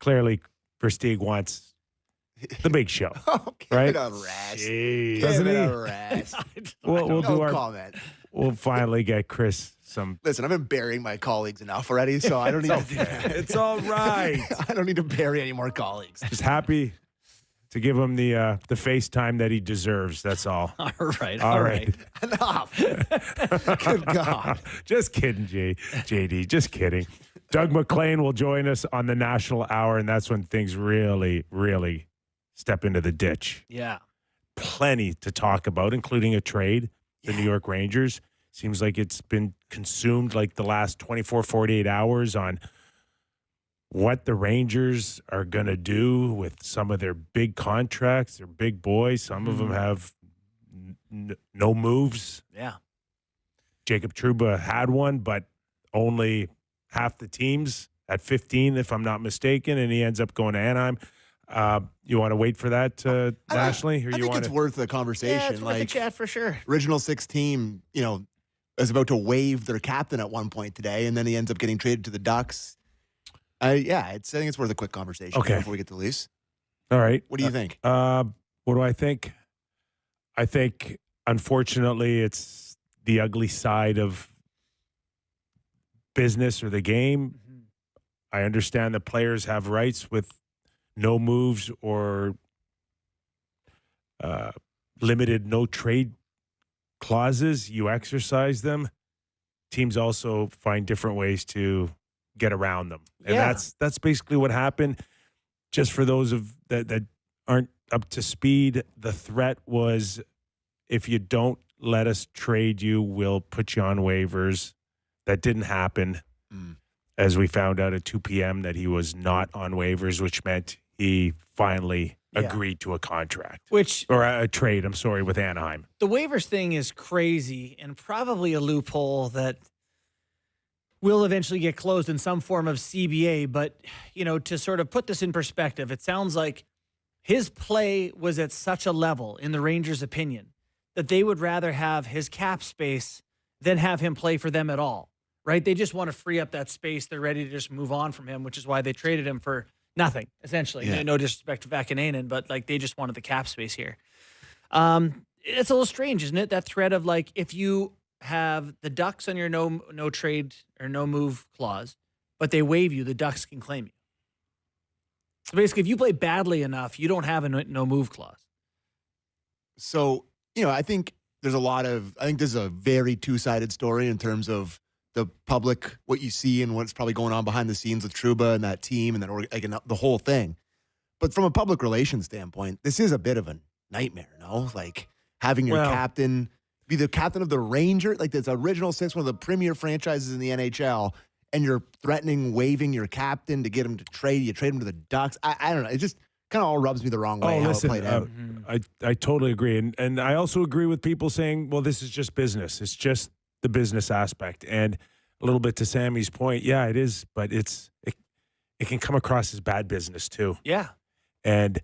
clearly Versteeg wants the big show, Oh, give right? it a rest. Jeez. Give Doesn't it he? a rest. We'll do No our. comment. We'll finally get Chris some. Listen, I've been burying my colleagues enough already, so I don't need to do that. It's all right. I don't need to bury any more colleagues. Just happy to give him the FaceTime that he deserves. That's all. All right. All right. Enough. Good God. Just kidding, JD. Just kidding. Doug McLean will join us on the National Hour, and that's when things really, really step into the ditch. Yeah. Plenty to talk about, including a trade. The New York Rangers. Seems like it's been consumed like the last 24, 48 hours on what the Rangers are going to do with some of their big contracts, their big boys. Some of them have no moves. Yeah. Jacob Trouba had one, but only half the teams at 15, if I'm not mistaken, and he ends up going to Anaheim. You want to wait for that nationally? I think it's worth the conversation. Yeah, it's worth a chat for sure. Original 6 team, is about to waive their captain at one point today, and then he ends up getting traded to the Ducks. I think it's worth a quick conversation before we get to Leafs. All right. What do you think? What do I think? I think, unfortunately, it's the ugly side of business or the game. Mm-hmm. I understand the players have rights with no moves or limited no trade clauses. You exercise them. Teams also find different ways to get around them. And that's basically what happened. Just for those of that aren't up to speed, the threat was, if you don't let us trade you, we'll put you on waivers. That didn't happen. As we found out at 2 p.m. that he was not on waivers, which meant he finally agreed to a contract. Or a trade, with Anaheim. The waivers thing is crazy and probably a loophole that will eventually get closed in some form of CBA. But, to sort of put this in perspective, it sounds like his play was at such a level, in the Rangers' opinion, that they would rather have his cap space than have him play for them at all, right? They just want to free up that space. They're ready to just move on from him, which is why they traded him for nothing, essentially. Yeah. No disrespect to Vakanainen, but they just wanted the cap space here. It's a little strange, isn't it? That threat of if you have the Ducks on your no trade or no move clause, but they waive you, the Ducks can claim you. So basically, if you play badly enough, you don't have a no move clause. So, I think this is a very two-sided story in terms of the public, what you see and what's probably going on behind the scenes with Trouba and that team and the whole thing. But from a public relations standpoint, this is a bit of a nightmare, no? Having your captain be the captain of the Rangers, this original 6, one of the premier franchises in the NHL, and you're threatening waiving your captain to get him to trade. You trade him to the Ducks. I don't know. It just kind of all rubs me the wrong way how it played out. I totally agree. And I also agree with people saying, well, this is just business. It's just the business aspect. And a little bit to Sammy's point, yeah, it is, but it can come across as bad business too. Yeah. And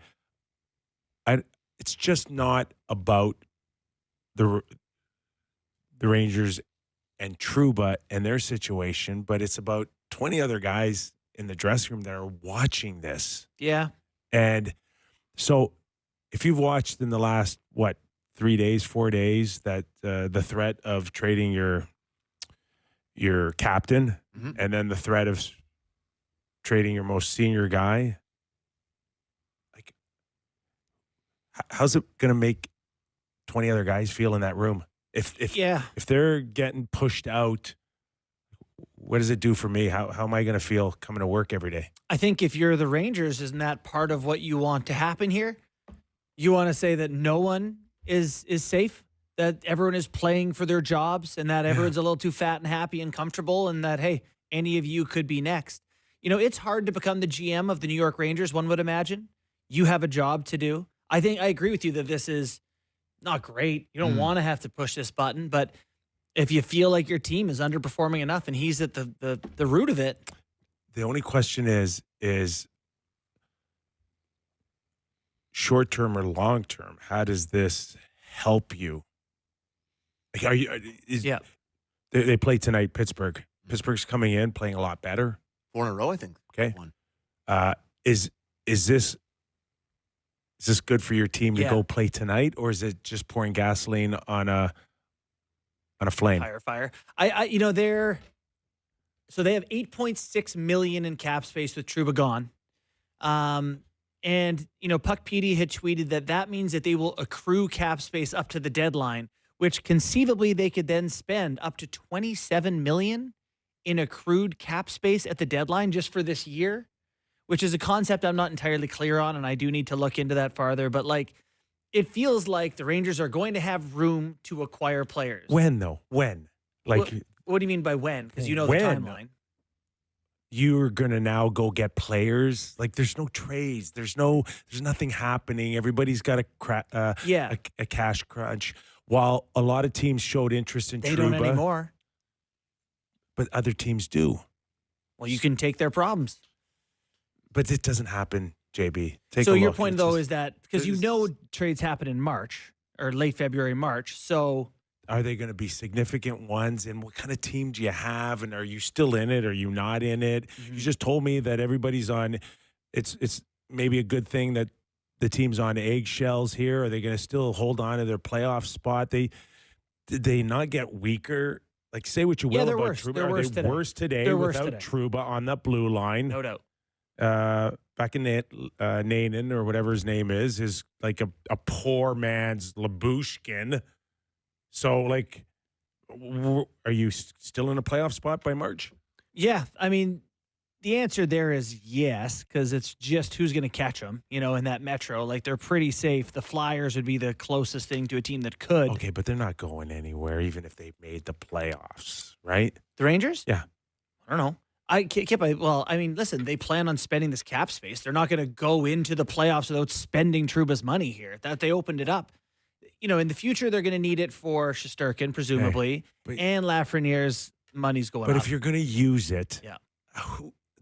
it's just not about the Rangers and Trouba and their situation, but it's about 20 other guys in the dressing room that are watching this. Yeah. And so if you've watched in the last, 3 days, 4 days, that the threat of trading your captain and then the threat of trading your most senior guy, how's it going to make 20 other guys feel in that room? If they're getting pushed out, what does it do for me? How am I going to feel coming to work every day? I think if you're the Rangers, isn't that part of what you want to happen here? You want to say that no one is safe, that everyone is playing for their jobs, and that everyone's a little too fat and happy and comfortable, and that, hey, any of you could be next. It's hard to become the GM of the New York Rangers, one would imagine. You have a job to do. I agree with you that this is not great. You don't want to have to push this button, but if you feel like your team is underperforming enough and he's at the root of it. The only question is short-term or long-term, how does this help you? They play tonight, Pittsburgh. Pittsburgh's coming in, playing a lot better. 4 in a row, I think. Okay. One. is this good for your team to Yeah. go play tonight, or is it just pouring gasoline on a flame? Fire. So they have 8.6 million in cap space with Trouba gone. And Puck PD had tweeted that means that they will accrue cap space up to the deadline, which conceivably they could then spend up to 27 million in accrued cap space at the deadline just for this year, which is a concept I'm not entirely clear on, and I do need to look into that farther. But it feels like the Rangers are going to have room to acquire players. When though? When? What do you mean by when? Because the When? timeline. You're gonna now go get players. There's no trades. There's nothing happening. Everybody's got a cash crunch. While a lot of teams showed interest in They Trouba, don't anymore. but other teams do. Well, you can take their problems. But it doesn't happen, JB. So your point, though, is that because trades happen in March or late February, March. So are they going to be significant ones? And what kind of team do you have? And are you still in it? Are you not in it? Mhm. You just told me that everybody's on. It's maybe a good thing that the team's on eggshells here. Are they going to still hold on to their playoff spot? Did they not get weaker? Say what you will they're about worse. Trouba. They're Are worse they today. worse today They're worse without today. Trouba on that blue line? no doubt. Back in Nainen or whatever his name is like a poor man's Labushkin. So, are you still in a playoff spot by March? Yeah, I mean, the answer there is yes, because it's just who's going to catch them, in that metro. They're pretty safe. The Flyers would be the closest thing to a team that could. Okay, but they're not going anywhere, even if they made the playoffs, right? The Rangers? Yeah. I don't know. Listen, they plan on spending this cap space. They're not going to go into the playoffs without spending Trouba's money here. That they opened it up. In the future, they're going to need it for Shesterkin, presumably, and Lafreniere's money's going up. But if you're going to use it, Yeah.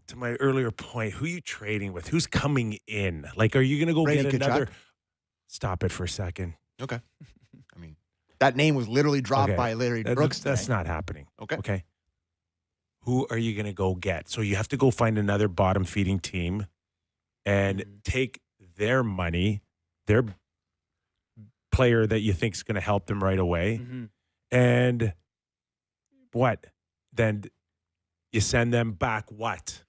To my earlier point, who are you trading with? Who's coming in? Are you going to go Brady get another? Tkachuk? Stop it for a second. Okay. I mean, that name was literally dropped by Larry Brooks. That's today. not happening. Okay. Okay. Who are you going to go get? So you have to go find another bottom feeding team and take their money, their player that you think is going to help them right away. Mm-hmm. And what? Then you send them back what?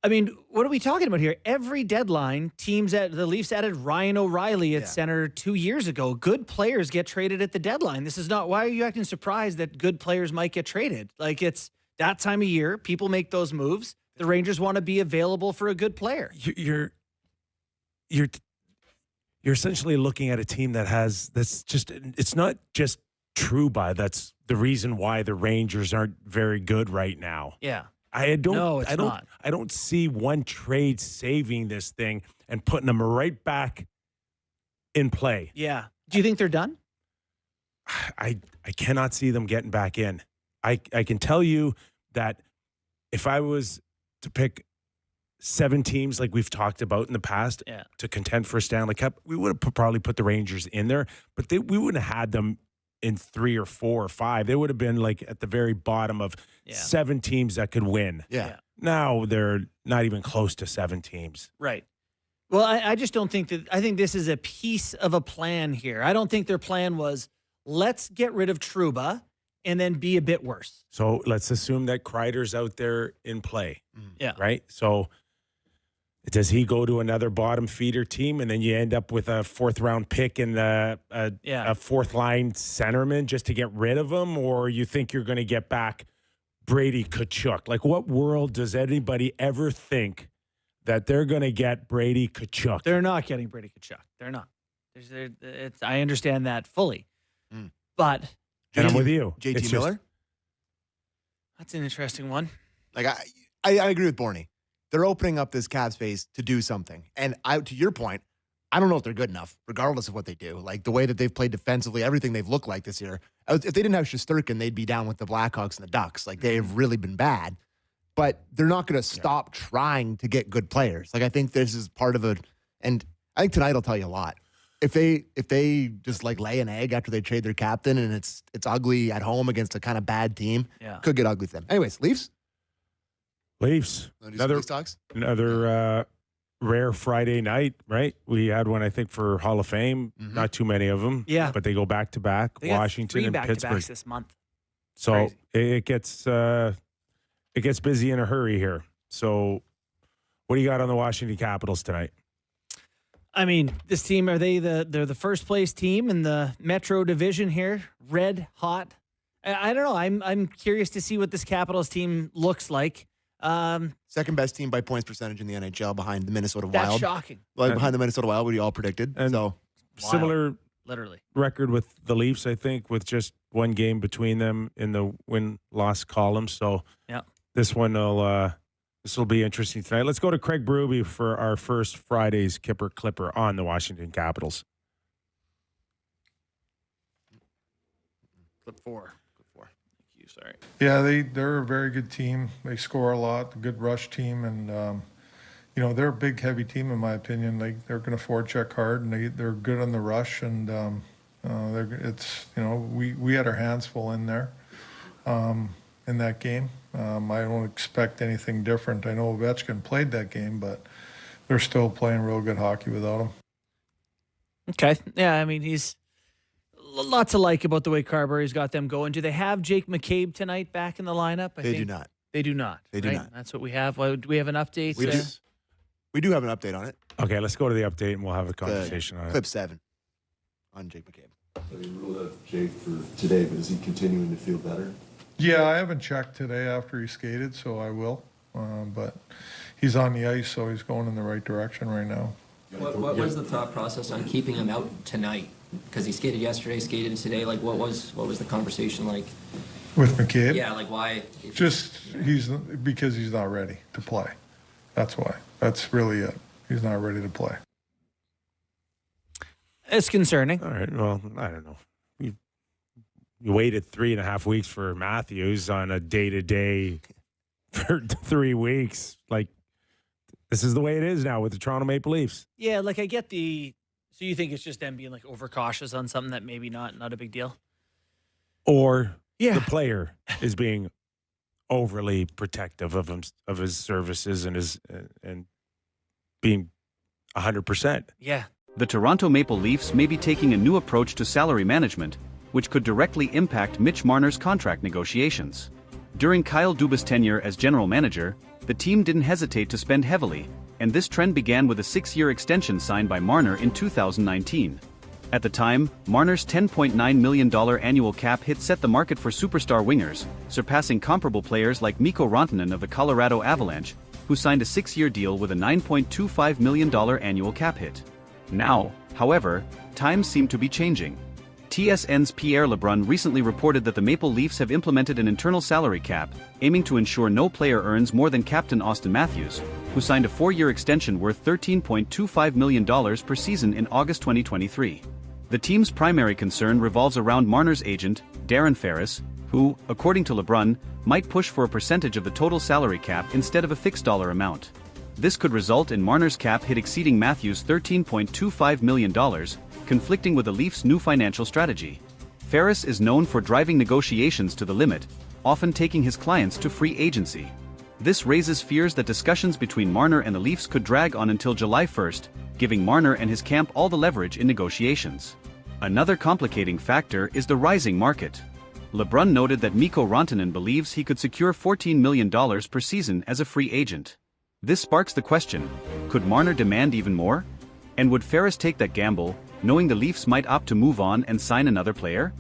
I mean, what are we talking about here? Every deadline, the Leafs added Ryan O'Reilly at center 2 years ago. Good players get traded at the deadline. This is not, why are you acting surprised that good players might get traded? It's that time of year. People make those moves. The Rangers want to be available for a good player. You're essentially looking at a team it's not just Trouba that's the reason why the Rangers aren't very good right now. Yeah. I don't not. I don't see one trade saving this thing and putting them right back in play. Yeah. Do you think they're done? I cannot see them getting back in. I can tell you that if I was to pick 7 teams like we've talked about in the past to contend for a Stanley Cup, we would have probably put the Rangers in there, but we wouldn't have had them in 3 or 4 or 5. They would have been at the very bottom of 7 teams that could win. Yeah. Now they're not even close to 7 teams. Right. Well, I just don't think that. I think this is a piece of a plan here. I don't think their plan was, let's get rid of Trouba and then be a bit worse. So let's assume that Kreider's out there in play. Yeah. Right? So does he go to another bottom feeder team and then you end up with a 4th round pick and a 4th line centerman just to get rid of him? Or you think you're going to get back Brady Tkachuk? What world does anybody ever think that they're going to get Brady Tkachuk? They're not getting Brady Tkachuk. They're not. I understand that fully. But. And I'm with you. JT Miller? That's an interesting one. I agree with Borny. They're opening up this cap space to do something. And to your point, I don't know if they're good enough, regardless of what they do. The way that they've played defensively, everything they've looked like this year. If they didn't have Shesterkin, they'd be down with the Blackhawks and the Ducks. They've really been bad. But they're not going to stop trying to get good players. I think this is part of and I think tonight will tell you a lot. If they just lay an egg after they trade their captain and it's ugly at home against a kind of bad team, could get ugly for them. Anyways, Leafs. Leafs. Another Leafs talks. Another rare Friday night, right? We had one, I think, for Hall of Fame. Not too many of them. Yeah. But they go back to back, They got Washington 3 and back-to-backs Pittsburgh. this month. So Crazy. it gets busy in a hurry here. So what do you got on the Washington Capitals tonight? I mean, this team, they're the first place team in the Metro Division here, red hot. I don't know. I'm curious to see what this Capitals team looks like. Second best team by points percentage in the NHL behind the Minnesota That's Wild. shocking. Like behind the Minnesota Wild, we all predicted. And So similar Literally. record with the Leafs, I think, with just one game between them in the win-loss column. So Yeah. this will be interesting tonight. Let's go to Craig Berube for our first Friday's Kipper Clipper on the Washington Capitals. Clip 4. Thank you. Sorry. Yeah, they're a very good team. They score a lot, a good rush team, and they're a big, heavy team in my opinion. They're going to forecheck hard, and they're good on the rush, and we had our hands full in there in that game. I don't expect anything different. I know Ovechkin played that game, but they're still playing real good hockey without him. Okay. Yeah, I mean, he's lots to like about the way Carberry's got them going. Do they have Jake McCabe tonight back in the lineup? They do not. They do not. They do right? not. That's what we have. Do we have an update? We do have an update on it. Okay, let's go to the update and we'll have a conversation on it. Clip 7 on Jake McCabe. He ruled out Jake for today, but is he continuing to feel better? Yeah, I haven't checked today after he skated, so I will. But he's on the ice, so he's going in the right direction right now. What was the thought process on keeping him out tonight? Because he skated yesterday, skated today. Like, what was the conversation like? With McCabe? Yeah, like why? Just because he's not ready to play. That's why. That's really it. He's not ready to play. It's concerning. All right, well, I don't know. You waited 3.5 weeks for Matthews on a day-to-day for 3 weeks. Like, this is the way it is now with the Toronto Maple Leafs. Yeah, like I get the. So you think it's just them being like overcautious on something that maybe not a big deal? Or Yeah. the player is being overly protective of him, of his services and being 100%. Yeah. The Toronto Maple Leafs may be taking a new approach to salary management, which could directly impact Mitch Marner's contract negotiations. During Kyle Dubas' tenure as general manager, the team didn't hesitate to spend heavily, and this trend began with a 6-year extension signed by Marner in 2019. At the time, Marner's $10.9 million annual cap hit set the market for superstar wingers, surpassing comparable players like Mikko Rantanen of the Colorado Avalanche, who signed a 6-year deal with a $9.25 million annual cap hit. Now, however, times seem to be changing. TSN's Pierre Lebrun recently reported that the Maple Leafs have implemented an internal salary cap, aiming to ensure no player earns more than captain Austin Matthews, who signed a 4-year extension worth $13.25 million per season in August 2023. The team's primary concern revolves around Marner's agent, Darren Ferris, who, according to Lebrun, might push for a percentage of the total salary cap instead of a fixed dollar amount. This could result in Marner's cap hit exceeding Matthews' $13.25 million, conflicting with the Leafs' new financial strategy. Ferris is known for driving negotiations to the limit, often taking his clients to free agency. This raises fears that discussions between Marner and the Leafs could drag on until July 1st, giving Marner and his camp all the leverage in negotiations. Another complicating factor is the rising market. Lebrun noted that Mikko Rantanen believes he could secure $14 million per season as a free agent. This sparks the question, could Marner demand even more? And would Ferris take that gamble, knowing the Leafs might opt to move on and sign another player?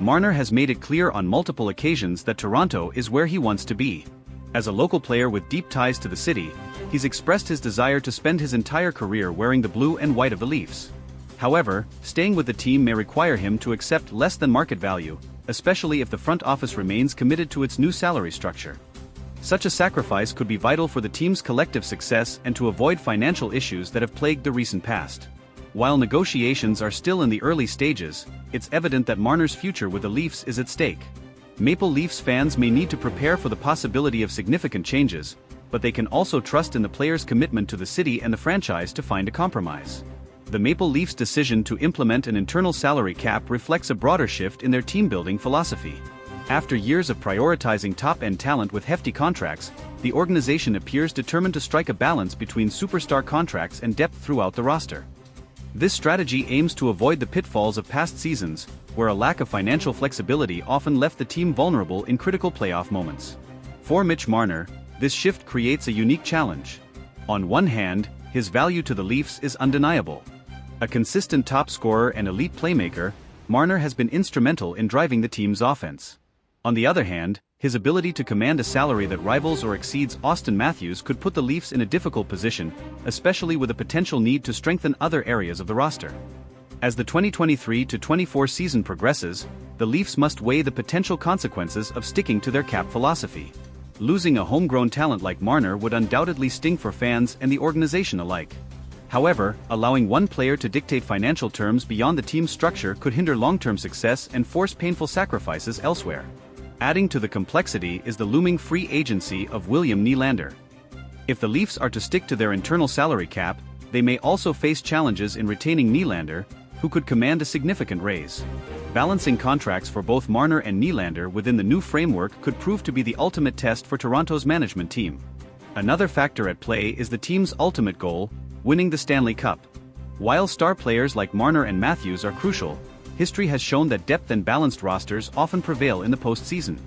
Marner has made it clear on multiple occasions that Toronto is where he wants to be. As a local player with deep ties to the city, he's expressed his desire to spend his entire career wearing the blue and white of the Leafs. However, staying with the team may require him to accept less than market value, especially if the front office remains committed to its new salary structure. Such a sacrifice could be vital for the team's collective success and to avoid financial issues that have plagued the recent past. While negotiations are still in the early stages, it's evident that Marner's future with the Leafs is at stake. Maple Leafs fans may need to prepare for the possibility of significant changes, but they can also trust in the player's commitment to the city and the franchise to find a compromise. The Maple Leafs' decision to implement an internal salary cap reflects a broader shift in their team-building philosophy. After years of prioritizing top-end talent with hefty contracts, the organization appears determined to strike a balance between superstar contracts and depth throughout the roster. This strategy aims to avoid the pitfalls of past seasons, where a lack of financial flexibility often left the team vulnerable in critical playoff moments. For Mitch Marner, this shift creates a unique challenge. On one hand, his value to the Leafs is undeniable. A consistent top scorer and elite playmaker, Marner has been instrumental in driving the team's offense. On the other hand, his ability to command a salary that rivals or exceeds Auston Matthews could put the Leafs in a difficult position, especially with a potential need to strengthen other areas of the roster. As the 2023-24 season progresses, the Leafs must weigh the potential consequences of sticking to their cap philosophy. Losing a homegrown talent like Marner would undoubtedly sting for fans and the organization alike. However, allowing one player to dictate financial terms beyond the team's structure could hinder long-term success and force painful sacrifices elsewhere. Adding to the complexity is the looming free agency of William Nylander. If the Leafs are to stick to their internal salary cap, they may also face challenges in retaining Nylander, who could command a significant raise. Balancing contracts for both Marner and Nylander within the new framework could prove to be the ultimate test for Toronto's management team. Another factor at play is the team's ultimate goal, winning the Stanley Cup. While star players like Marner and Matthews are crucial, history has shown that depth and balanced rosters often prevail in the postseason.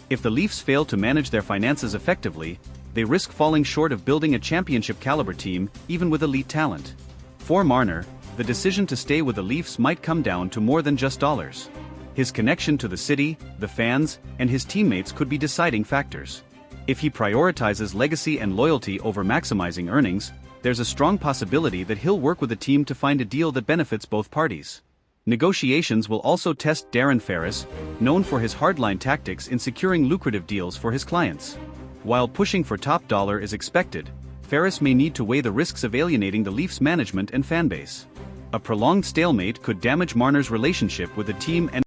If the Leafs fail to manage their finances effectively, they risk falling short of building a championship-caliber team, even with elite talent. For Marner, the decision to stay with the Leafs might come down to more than just dollars. His connection to the city, the fans, and his teammates could be deciding factors. If he prioritizes legacy and loyalty over maximizing earnings, there's a strong possibility that he'll work with the team to find a deal that benefits both parties. Negotiations will also test Darren Ferris, known for his hardline tactics in securing lucrative deals for his clients. While pushing for top dollar is expected, Ferris may need to weigh the risks of alienating the Leafs management and fanbase. A prolonged stalemate could damage Marner's relationship with the team and